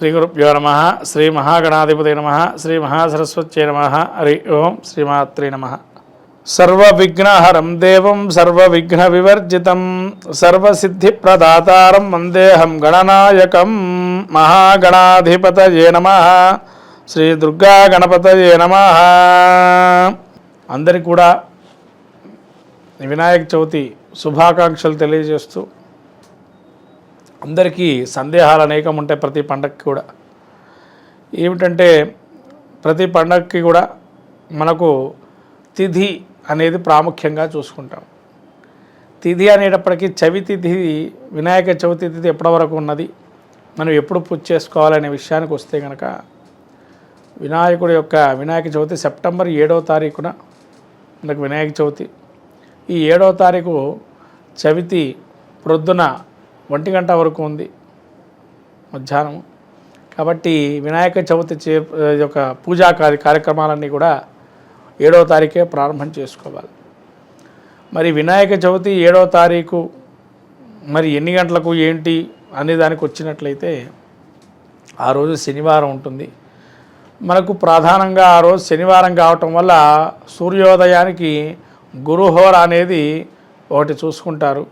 శ్రీగురుభ్యో నమ. శ్రీ మహాగణాధిపతి నమ. శ్రీ మహాసరస్వత్యై నమ. హరి ఓం. శ్రీమాత్రే నమ. సర్వవిఘ్నహరం దేవం సర్వవిఘ్నవివర్జితం సర్వసిద్ధిప్రదాతారం వందేహం గణనాయకం. మహాగణాధిపతయే నమ. శ్రీ దుర్గా గణపతయే నమ. అందరికీ కూడా వినాయక చవితి శుభాకాంక్షలు తెలియజేస్తూ, అందరికీ సందేహాలు అనేకం ఉంటాయి ప్రతి పండగకి కూడా. ఏమిటంటే ప్రతి పండగకి కూడా మనకు తిథి అనేది ప్రాముఖ్యంగా చూసుకుంటాం. తిథి అనేటప్పటికీ చవితి తిథి, వినాయక చవితి తిథి ఎప్పటి వరకు ఉన్నది, మనం ఎప్పుడు పూజ చేసుకోవాలనే విషయానికి వస్తే కనుక, వినాయకుడి యొక్క వినాయక చవితి సెప్టెంబర్ 7వ తారీఖున మనకు వినాయక చవితి. ఈ 7వ తారీఖు చవితి ప్రొద్దున 1 గంట వరకు ఉంది, మధ్యాహ్నం. కాబట్టి వినాయక చవితి యొక్క పూజా కార్యక్రమాలన్నీ కూడా 7వ తారీఖే ప్రారంభం చేసుకోవాలి. మరి వినాయక చవితి 7వ తారీఖు మరి ఎన్ని గంటలకు ఏంటి అనే దానికి వచ్చినట్లయితే, ఆ రోజు శనివారం ఉంటుంది. మనకు ప్రధానంగా ఆ రోజు శనివారం కావటం వల్ల సూర్యోదయానికి గురుహోర అనేది ఒకటి చూసుకుంటారు.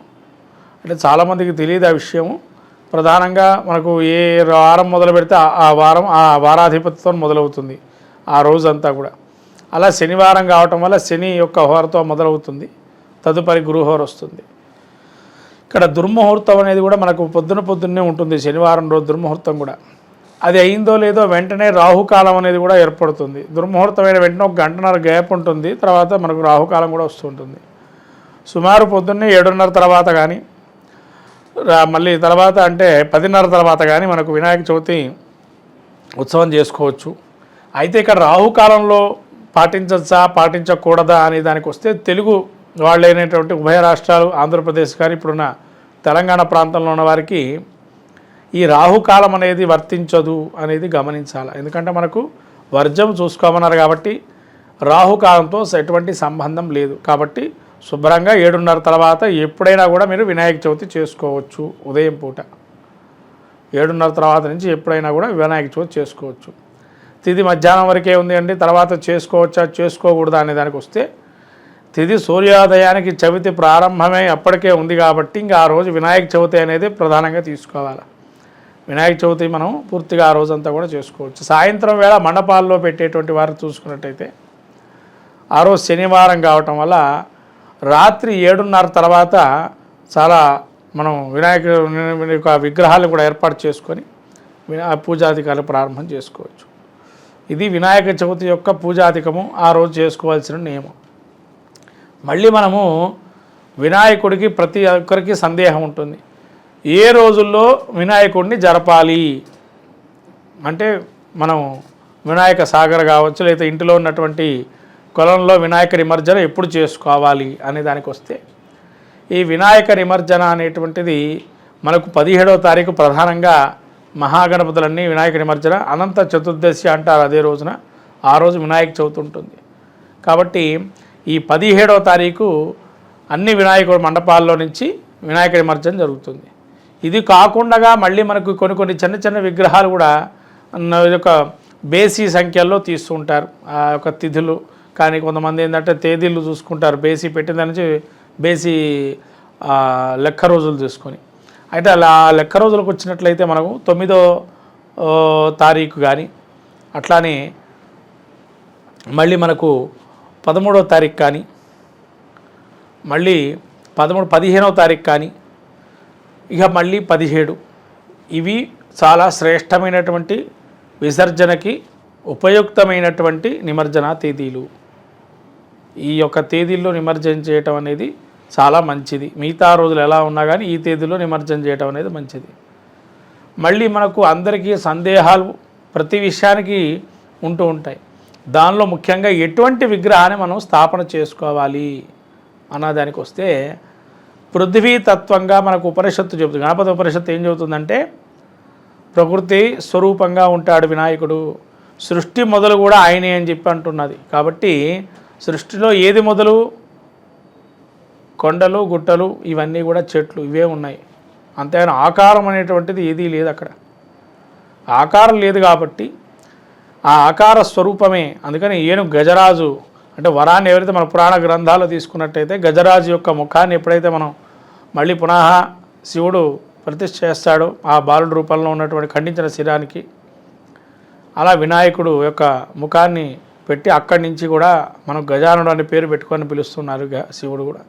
అంటే చాలామందికి తెలియదు ఆ విషయం. ప్రధానంగా మనకు ఏ వారం మొదలు పెడితే ఆ వారం ఆ వారాధిపతితో మొదలవుతుంది ఆ రోజంతా కూడా. అలా శనివారం కావటం వల్ల శని యొక్క హోరతో మొదలవుతుంది, తదుపరి గురుహోర వస్తుంది. ఇక్కడ దుర్ముహూర్తం అనేది కూడా మనకు పొద్దున్నే ఉంటుంది. శనివారం రోజు దుర్ముహూర్తం కూడా అది అయిందో లేదో వెంటనే రాహుకాలం అనేది కూడా ఏర్పడుతుంది. దుర్ముహూర్తమైన వెంటనే 1 గంటన్నర గ్యాప్ ఉంటుంది, తర్వాత మనకు రాహుకాలం కూడా వస్తుంటుంది. సుమారు పొద్దున్నే 7:30 తర్వాత కానీ, మళ్ళీ తర్వాత అంటే 10:30 తర్వాత కానీ మనకు వినాయక చవితి ఉత్సవం చేసుకోవచ్చు. అయితే ఇక్కడ రాహుకాలంలో పాటించచ్చా పాటించకూడదా అనే దానికి వస్తే, తెలుగు వాళ్ళైనటువంటి ఉభయ రాష్ట్రాలు, ఆంధ్రప్రదేశ్ కానీ ఇప్పుడున్న తెలంగాణ ప్రాంతంలో ఉన్న వారికి ఈ రాహుకాలం అనేది వర్తించదు అనేది గమనించాలి. ఎందుకంటే మనకు వర్జం చూసుకోమన్నారు కాబట్టి రాహుకాలంతో ఎటువంటి సంబంధం లేదు. కాబట్టి శుభ్రంగా 7:30 తర్వాత ఎప్పుడైనా కూడా మీరు వినాయక చవితి చేసుకోవచ్చు. ఉదయం పూట 7:30 తర్వాత నుంచి ఎప్పుడైనా కూడా వినాయక చవితి చేసుకోవచ్చు. తిథి మధ్యాహ్నం వరకే ఉంది అండి, తర్వాత చేసుకోవచ్చా చేసుకోకూడదా అనే దానికి వస్తే, తిథి సూర్యోదయానికి చవితి ప్రారంభమై అప్పటికే ఉంది కాబట్టి ఇంకా ఆ రోజు వినాయక చవితి అనేది ప్రధానంగా తీసుకోవాలి. వినాయక చవితి మనం పూర్తిగా ఆ రోజంతా కూడా చేసుకోవచ్చు. సాయంత్రం వేళ మండపాల్లో పెట్టేటువంటి వారు చూసుకున్నట్టయితే, ఆ రోజు శనివారం కావటం వల్ల రాత్రి 7:30 తర్వాత చాలా మనం వినాయకుడి యొక్క విగ్రహాలు కూడా ఏర్పాటు చేసుకొని పూజాధికారులు ప్రారంభం చేసుకోవచ్చు. ఇది వినాయక చవితి యొక్క పూజాధికము, ఆ రోజు చేసుకోవాల్సిన నియమం. మళ్ళీ మనము వినాయకుడికి ప్రతి ఒక్కరికి సందేహం ఉంటుంది, ఏ రోజుల్లో వినాయకుడిని జరపాలి అంటే, మనం వినాయక సాగర్ కావచ్చు, లేదా ఇంటిలో ఉన్నటువంటి కొలంలో వినాయక నిమజ్జన ఎప్పుడు చేసుకోవాలి అనే దానికి వస్తే, ఈ వినాయక నిమజ్జన అనేటువంటిది మనకు 17వ తారీఖు ప్రధానంగా మహాగణపతులన్నీ వినాయక నిమజ్జన, అనంత చతుర్దశి అంటారు అదే రోజున. ఆ రోజు వినాయక చవితి ఉంటుంది. కాబట్టి ఈ 17వ తారీఖు అన్ని వినాయకుడి మండపాల్లో నుంచి వినాయక నిమజ్జన జరుగుతుంది. ఇది కాకుండా మళ్ళీ మనకు కొన్ని చిన్న విగ్రహాలు కూడా ఒక బేసీ సంఖ్యల్లో తీస్తూ ఉంటారు. ఆ యొక్క తిథులు కానీ కొంతమంది ఏంటంటే తేదీలు చూసుకుంటారు, బేసీ పెట్టిన దాని నుంచి బేసీ లెక్క రోజులు తీసుకొని. అయితే అలా లెక్క రోజులకు వచ్చినట్లయితే మనకు 9వ తారీఖు కానీ, అట్లానే మళ్ళీ మనకు 13వ తారీఖు కానీ, మళ్ళీ 15వ తారీఖు కానీ, ఇక మళ్ళీ 17. ఇవి చాలా శ్రేష్టమైనటువంటి విసర్జనకి ఉపయుక్తమైనటువంటి నిమజ్జన తేదీలు. ఈ యొక్క తేదీల్లో నిమజ్జన చేయటం అనేది చాలా మంచిది. మిగతా రోజులు ఎలా ఉన్నా కానీ ఈ తేదీలో నిమజ్జన చేయటం అనేది మంచిది. మళ్ళీ మనకు అందరికీ సందేహాలు ప్రతి విషయానికి ఉంటూ ఉంటాయి. దానిలో ముఖ్యంగా ఎటువంటి విగ్రహాన్ని మనం స్థాపన చేసుకోవాలి అన్నదానికి వస్తే, పృథ్వీ తత్వంగా మనకు ఉపనిషత్తు చెబుతుంది. గణపతి ఉపనిషత్తు ఏం చెబుతుందంటే, ప్రకృతి స్వరూపంగా ఉంటాడు వినాయకుడు, సృష్టి మొదలు కూడా ఆయనే అని చెప్పి అంటున్నది. కాబట్టి సృష్టిలో ఏది మొదలు? కొండలు, గుట్టలు, ఇవన్నీ కూడా చెట్లు, ఇవే ఉన్నాయి. అంతేగాని ఆకారం అనేటువంటిది ఏదీ లేదు అక్కడ. ఆకారం లేదు కాబట్టి ఆ ఆకార స్వరూపమే. అందుకని ఏనుగు గజరాజు అంటే వరాన్ని ఎవరైతే మన పురాణ గ్రంథాలు తీసుకున్నట్టయితే గజరాజు యొక్క ముఖాన్ని ఎప్పుడైతే మనం మళ్ళీ పునః శివుడు ప్రతిష్ఠ చేస్తాడో ఆ బాలుడి రూపంలో ఉన్నటువంటి ఖండించిన శిరానికి, అలా వినాయకుడు యొక్క ముఖాన్ని పెట్టి అక్కడి నుంచి కూడా మనం గజానుడు అనే పేరు పెట్టుకొని పిలుస్తున్నారు శివుడు కూడా.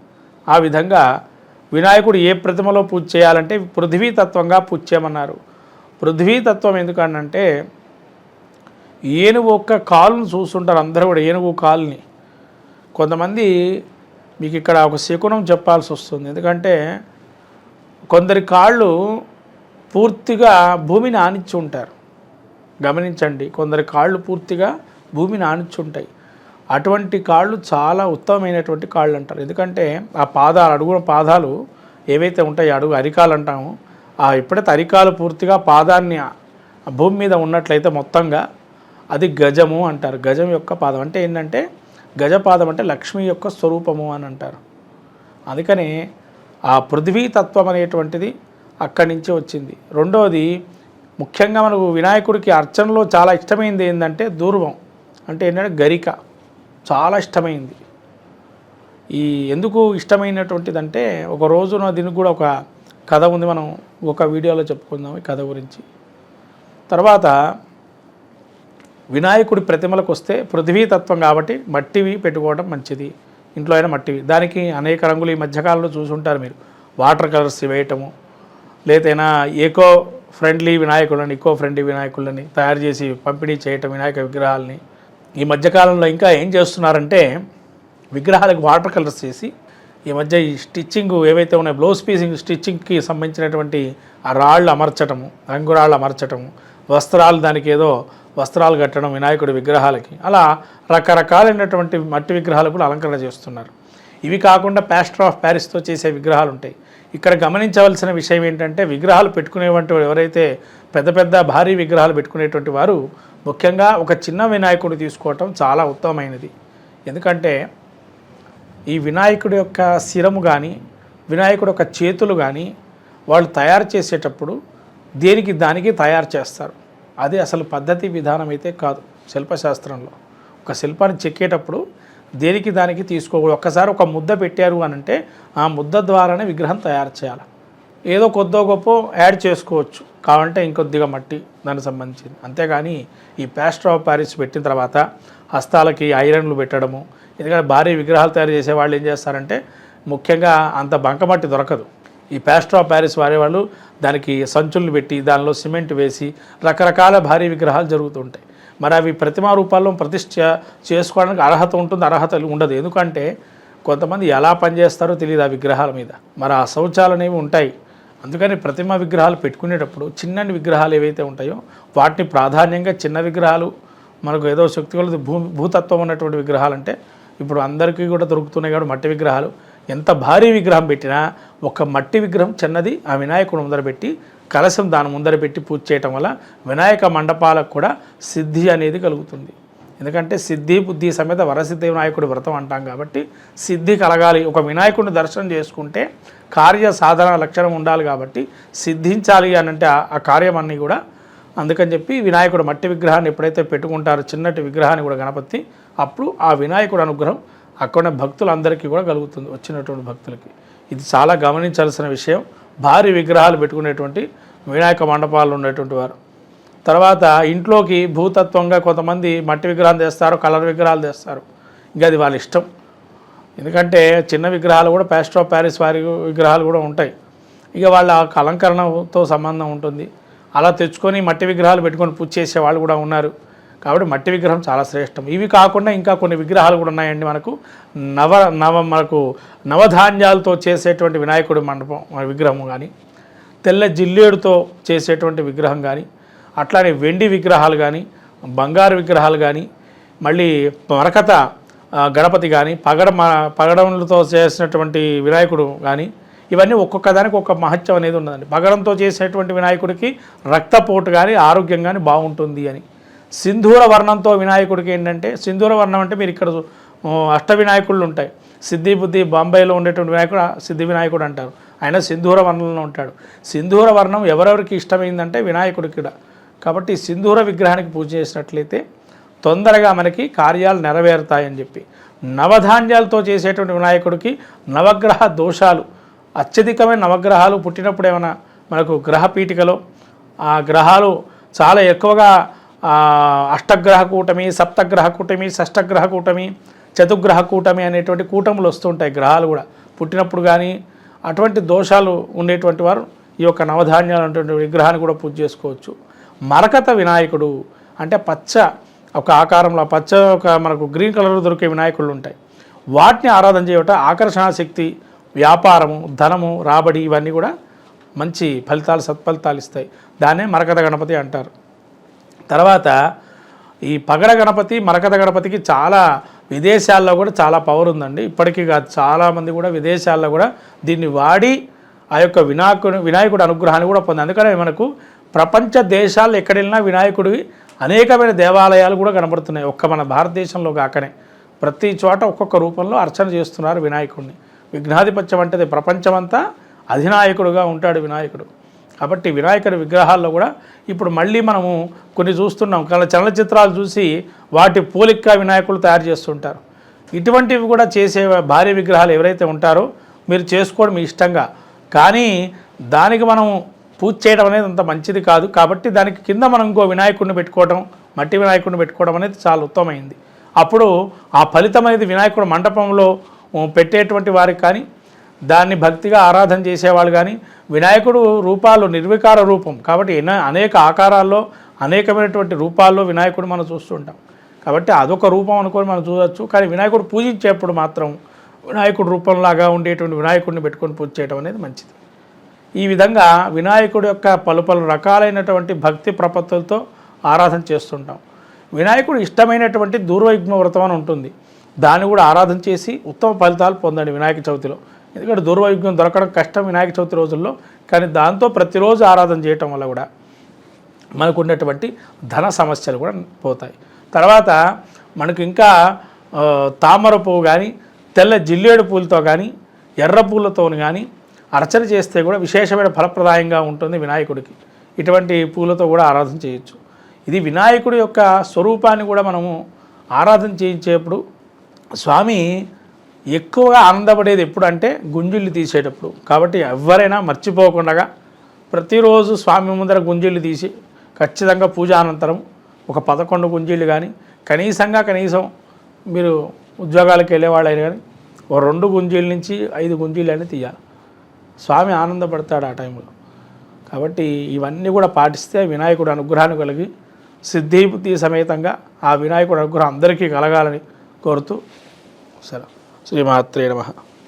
ఆ విధంగా వినాయకుడు ఏ ప్రతిమలో పూజ చేయాలంటే పృథ్వీతత్వంగా పూజ చేయమన్నారు. పృథ్వీతత్వం ఎందుకనంటే ఏనుగు ఒక్క కాలును చూస్తుంటారు అందరూ కూడా, ఏనుగు కాలుని. కొంతమంది మీకు ఇక్కడ ఒక శకునం చెప్పాల్సి వస్తుంది. ఎందుకంటే కొందరి కాళ్ళు పూర్తిగా భూమిని ఆనిచ్చి ఉంటారు. గమనించండి, కొందరి కాళ్ళు పూర్తిగా భూమిని ఆనిచ్చి ఉంటాయి. అటువంటి కాళ్ళు చాలా ఉత్తమమైనటువంటి కాళ్ళు అంటారు. ఎందుకంటే ఆ పాదాలు, అడుగున పాదాలు ఏవైతే ఉంటాయో, అడుగు అరికాలు అంటాము, ఎప్పుడైతే అరికాలు పూర్తిగా పాదాన్ని భూమి మీద ఉన్నట్లయితే మొత్తంగా అది గజము అంటారు. గజం యొక్క పాదం అంటే ఏంటంటే, గజపాదం అంటే లక్ష్మి యొక్క స్వరూపము అని అంటారు. అందుకని ఆ పృథ్వీతత్వం అనేటువంటిది అక్కడి నుంచి వచ్చింది. రెండవది ముఖ్యంగా మనకు వినాయకుడికి అర్చనలో చాలా ఇష్టమైంది ఏంటంటే దూర్వం, అంటే ఏంటంటే గరిక చాలా ఇష్టమైంది. ఈ ఎందుకు ఇష్టమైనటువంటిదంటే ఒక రోజున దీనికి కూడా ఒక కథ ఉంది, మనం ఒక వీడియోలో చెప్పుకుందాం ఈ కథ గురించి. తర్వాత వినాయకుడి ప్రతిమలకు వస్తే పృథ్వీతత్వం కాబట్టి మట్టివి పెట్టుకోవడం మంచిది. ఇంట్లో అయినా మట్టివి, దానికి అనేక రంగులు ఈ మధ్యకాలంలో చూసుంటారు మీరు, వాటర్ కలర్స్ వేయటము, లేదైనా ఈకో ఫ్రెండ్లీ వినాయకులని, ఈకో ఫ్రెండ్లీ వినాయకులని తయారు చేసి పంపిణీ చేయటం వినాయక విగ్రహాలని. ఈ మధ్యకాలంలో ఇంకా ఏం చేస్తున్నారంటే విగ్రహాలకు వాటర్ కలర్స్ చేసి ఈ మధ్య ఈ స్టిచ్చింగ్ ఏవైతే ఉన్నాయో, బ్లౌజ్ పీసింగ్ స్టిచ్చింగ్కి సంబంధించినటువంటి ఆ రాళ్ళు అమర్చటము, రంగురాళ్ళు అమర్చటము, వస్త్రాలు దానికి ఏదో వస్త్రాలు కట్టడం వినాయకుడి విగ్రహాలకి, అలా రకరకాలైనటువంటి మట్టి విగ్రహాలు కూడా అలంకరణ చేస్తున్నారు. ఇవి కాకుండా ప్లాస్టర్ ఆఫ్ ప్యారిస్తో చేసే విగ్రహాలు ఉంటాయి. ఇక్కడ గమనించవలసిన విషయం ఏంటంటే విగ్రహాలు పెట్టుకునేటువంటి ఎవరైతే పెద్ద పెద్ద భారీ విగ్రహాలు పెట్టుకునేటువంటి వారు ముఖ్యంగా ఒక చిన్న వినాయకుడు తీసుకోవటం చాలా ఉత్తమమైనది. ఎందుకంటే ఈ వినాయకుడి యొక్క శిరము కానీ వినాయకుడి యొక్క చేతులు కానీ వాళ్ళు తయారు చేసేటప్పుడు దేనికి దానికి తయారు చేస్తారు. అది అసలు పద్ధతి విధానం అయితే కాదు. శిల్పశాస్త్రంలో ఒక శిల్పాన్ని చెక్కేటప్పుడు దేనికి దానికి తీసుకోకూడదు. ఒక్కసారి ఒక ముద్ద పెట్టారు అని అంటే ఆ ముద్ద ద్వారానే విగ్రహం తయారు చేయాలి. ఏదో కొద్దో గొప్ప యాడ్ చేసుకోవచ్చు కావాలంటే ఇంకొద్దిగా మట్టి దానికి సంబంధించింది, అంతేగాని ఈ ప్లాస్టర్ ఆఫ్ ప్యారిస్ పెట్టిన తర్వాత హస్తాలకి ఐరన్లు పెట్టడము. ఎందుకంటే భారీ విగ్రహాలు తయారు చేసే వాళ్ళు ఏం చేస్తారంటే ముఖ్యంగా అంత బంకమట్టి దొరకదు. ఈ ప్లాస్టర్ ఆఫ్ ప్యారిస్ వాడేవాళ్ళు దానికి సంచులు పెట్టి దానిలో సిమెంట్ వేసి రకరకాల భారీ విగ్రహాలు జరుగుతుంటాయి. మరి అవి ప్రతిమా రూపాల్లో ప్రతిష్ఠ చేసుకోవడానికి అర్హత ఉంటుంది, అర్హత ఉండదు. ఎందుకంటే కొంతమంది ఎలా పనిచేస్తారో తెలియదు ఆ విగ్రహాల మీద. మరి ఆ శౌచాలు అనేవి ఉంటాయి. అందుకని ప్రతిమా విగ్రహాలు పెట్టుకునేటప్పుడు చిన్నటి విగ్రహాలు ఏవైతే ఉంటాయో వాటిని ప్రాధాన్యంగా, చిన్న విగ్రహాలు మనకు ఏదో శక్తి కొలది భూతత్వం ఉన్నటువంటి విగ్రహాలు అంటే ఇప్పుడు అందరికీ కూడా దొరుకుతున్నాయి కాబట్టి మట్టి విగ్రహాలు. ఎంత భారీ విగ్రహం పెట్టినా ఒక మట్టి విగ్రహం చిన్నది ఆ వినాయకుడు ముందర పెట్టి కలశం దాని ముందర పెట్టి పూజ చేయటం వల్ల వినాయక మండపాలకు కూడా సిద్ధి అనేది కలుగుతుంది. ఎందుకంటే సిద్ధి బుద్ధి సమేత వరసిద్ధి వినాయకుడి వ్రతం అంటాం కాబట్టి సిద్ధి కలగాలి. ఒక వినాయకుడిని దర్శనం చేసుకుంటే కార్య సాధన లక్షణం ఉండాలి కాబట్టి సిద్ధించాలి అని అంటే ఆ కార్యం అన్నీ కూడా. అందుకని చెప్పి వినాయకుడు మట్టి విగ్రహాన్ని ఎప్పుడైతే పెట్టుకుంటారో చిన్నటి విగ్రహాన్ని కూడా గణపతి, అప్పుడు ఆ వినాయకుడు అనుగ్రహం అక్కడ భక్తులందరికీ కూడా కలుగుతుంది, వచ్చినటువంటి భక్తులకి. ఇది చాలా గమనించాల్సిన విషయం. భారీ విగ్రహాలు పెట్టుకునేటువంటి వినాయక మండపాలు ఉండేటువంటి వారు. తర్వాత ఇంట్లోకి భూతత్వంగా కొంతమంది మట్టి విగ్రహాలు తెస్తారు, కలర్ విగ్రహాలు తెస్తారు. ఇంకా అది వాళ్ళ ఇష్టం. ఎందుకంటే చిన్న విగ్రహాలు కూడా ప్లాస్టర్ ఆఫ్ ప్యారిస్ వారి విగ్రహాలు కూడా ఉంటాయి. ఇక వాళ్ళ అలంకరణతో సంబంధం ఉంటుంది. అలా తెచ్చుకొని మట్టి విగ్రహాలు పెట్టుకొని పూజ చేసే వాళ్ళు కూడా ఉన్నారు. కాబట్టి మట్టి విగ్రహం చాలా శ్రేష్టం. ఇవి కాకుండా ఇంకా కొన్ని విగ్రహాలు కూడా ఉన్నాయండి. మనకు మనకు నవధాన్యాలతో చేసేటువంటి వినాయకుడి మండపం విగ్రహం కానీ, తెల్ల జిల్లేడుతో చేసేటువంటి విగ్రహం కానీ, అట్లానే వెండి విగ్రహాలు కానీ, బంగారు విగ్రహాలు కానీ, మళ్ళీ మరకత గణపతి కానీ, పగడంలతో చేసినటువంటి వినాయకుడు కానీ, ఇవన్నీ ఒక్కొక్క దానికి ఒక మహత్యం అనేది ఉన్నదండి. పగడంతో చేసేటువంటి వినాయకుడికి రక్తపోటు కానీ ఆరోగ్యం కానీ బాగుంటుంది అని. సింధూర వర్ణంతో వినాయకుడికి ఏంటంటే, సింధూర వర్ణం అంటే మీరు ఇక్కడ అష్ట వినాయకుళ్ళు ఉంటాయి. సిద్ధి బుద్ధి బాంబేలో ఉండేటువంటి వినాయకుడు సిద్ధి వినాయకుడు అంటారు. ఆయన సింధూర వర్ణంలో ఉంటాడు. సింధూర వర్ణం ఎవరెవరికి ఇష్టమైందంటే వినాయకుడికి కూడా. కాబట్టి సింధూర విగ్రహానికి పూజ చేసినట్లయితే తొందరగా మనకి కార్యాలు నెరవేరుతాయని చెప్పి, నవధాన్యాలతో చేసేటువంటి వినాయకుడికి నవగ్రహ దోషాలు, అత్యధికమైన నవగ్రహాలు పుట్టినప్పుడు ఏమైనా మనకు గ్రహపీఠికలో ఆ గ్రహాలు చాలా ఎక్కువగా అష్టగ్రహ కూటమి, సప్తగ్రహ కూటమి, షష్టగ్రహ కూటమి, చతుగ్రహ కూటమి అనేటువంటి కూటములు వస్తుంటాయి. గ్రహాలు కూడా పుట్టినప్పుడు కానీ అటువంటి దోషాలు ఉండేటువంటి వారు ఈ యొక్క నవధాన్యాలు అనేటువంటి విగ్రహాన్ని కూడా పూజ చేసుకోవచ్చు. మరకత వినాయకుడు అంటే పచ్చ ఒక ఆకారంలో పచ్చ ఒక మనకు గ్రీన్ కలర్ దొరికే వినాయకుళ్ళు ఉంటాయి. వాటిని ఆరాధన చేయటం ఆకర్షణ శక్తి, వ్యాపారము, ధనము, రాబడి ఇవన్నీ కూడా మంచి ఫలితాలు, సత్ఫలితాలు ఇస్తాయి. దాన్నే మరకత గణపతి అంటారు. తర్వాత ఈ పగడ గణపతి, మరకత గణపతికి చాలా విదేశాల్లో కూడా చాలా పవర్ ఉందండి. ఇప్పటికీ కాదు, చాలామంది కూడా విదేశాల్లో కూడా దీన్ని వాడి ఆ యొక్క వినాయకుడి అనుగ్రహాన్ని కూడా పొంది. అందుకనే మనకు ప్రపంచ దేశాల్లో ఎక్కడెళ్ళినా వినాయకుడివి అనేకమైన దేవాలయాలు కూడా కనబడుతున్నాయి. ఒక్క మన భారతదేశంలో కాకనే ప్రతి చోట ఒక్కొక్క రూపంలో అర్చన చేస్తున్నారు వినాయకుడిని. విఘ్నాధిపత్యం అంటే ప్రపంచమంతా అధినాయకుడుగా ఉంటాడు వినాయకుడు. కాబట్టి వినాయకుడి విగ్రహాల్లో కూడా ఇప్పుడు మళ్ళీ మనము కొన్ని చూస్తున్నాం. చలనచిత్రాలు చూసి వాటి పోలిక వినాయకులు తయారు చేస్తుంటారు. ఇటువంటివి కూడా చేసే భారీ విగ్రహాలు ఎవరైతే ఉంటారో మీరు చేసుకోవడం మీ ఇష్టంగా, కానీ దానికి మనం పూజ చేయడం అనేది అంత మంచిది కాదు. కాబట్టి దానికి కింద మనం ఇంకో వినాయకుడిని పెట్టుకోవడం, మట్టి వినాయకుడిని పెట్టుకోవడం అనేది చాలా ఉత్తమమైంది. అప్పుడు ఆ ఫలితం అనేది వినాయకుడు మండపంలో పెట్టేటువంటి వారికి కానీ, దాన్ని భక్తిగా ఆరాధన చేసేవాళ్ళు కానీ, వినాయకుడు రూపాలు నిర్వికార రూపం కాబట్టి అనేక ఆకారాల్లో అనేకమైనటువంటి రూపాల్లో వినాయకుడు మనం చూస్తుంటాం. కాబట్టి అదొక రూపం అనుకొని మనం చూడవచ్చు. కానీ వినాయకుడు పూజించేప్పుడు మాత్రం వినాయకుడు రూపంలాగా ఉండేటువంటి వినాయకుడిని పెట్టుకొని పూజ చేయడం అనేది మంచిది. ఈ విధంగా వినాయకుడి యొక్క పలు రకాలైనటువంటి భక్తి ప్రపత్తులతో ఆరాధన చేస్తుంటాం. వినాయకుడు ఇష్టమైనటువంటి దూర్వయుగ్మ వ్రతం అని ఉంటుంది. దాన్ని కూడా ఆరాధన చేసి ఉత్తమ ఫలితాలు పొందండి వినాయక చవితిలో. ఎందుకంటే దూర్వయుగ్మం దొరకడం కష్టం వినాయక చవితి రోజుల్లో. కానీ దాంతో ప్రతిరోజు ఆరాధన చేయటం వల్ల కూడా మనకు ఉన్నటువంటి ధన సమస్యలు కూడా పోతాయి. తర్వాత మనకు ఇంకా తామర పువ్వు కానీ, తెల్ల జిల్లేడు పూలతో కానీ, ఎర్ర పూలతో కానీ అర్చన చేస్తే కూడా విశేషమైన ఫలప్రదాయంగా ఉంటుంది వినాయకుడికి. ఇటువంటి పూలతో కూడా ఆరాధన చేయొచ్చు. ఇది వినాయకుడి యొక్క స్వరూపాన్ని కూడా మనము ఆరాధన చేయించేప్పుడు స్వామి ఎక్కువగా ఆనందపడేది ఎప్పుడు అంటే గుంజిళ్ళు తీసేటప్పుడు. కాబట్టి ఎవరైనా మర్చిపోకుండా ప్రతిరోజు స్వామి ముందర గుంజిళ్ళు తీసి ఖచ్చితంగా పూజ అనంతరం ఒక 11 గుంజిళ్ళు కానీ, కనీసం మీరు ఉద్యోగాలకు వెళ్ళేవాళ్ళైనా కానీ ఓ 2 గుంజీల నుంచి 5 గుంజీలు అని తీయాలి. స్వామి ఆనందపడతాడు ఆ టైంలో. కాబట్టి ఇవన్నీ కూడా పాటిస్తే వినాయకుడు అనుగ్రహాన్ని కలిగి సిద్ధిబుద్ధి సమేతంగా ఆ వినాయకుడు అనుగ్రహం అందరికీ కలగాలని కోరుతూ సెలవు. శ్రీమాత్రే నమః.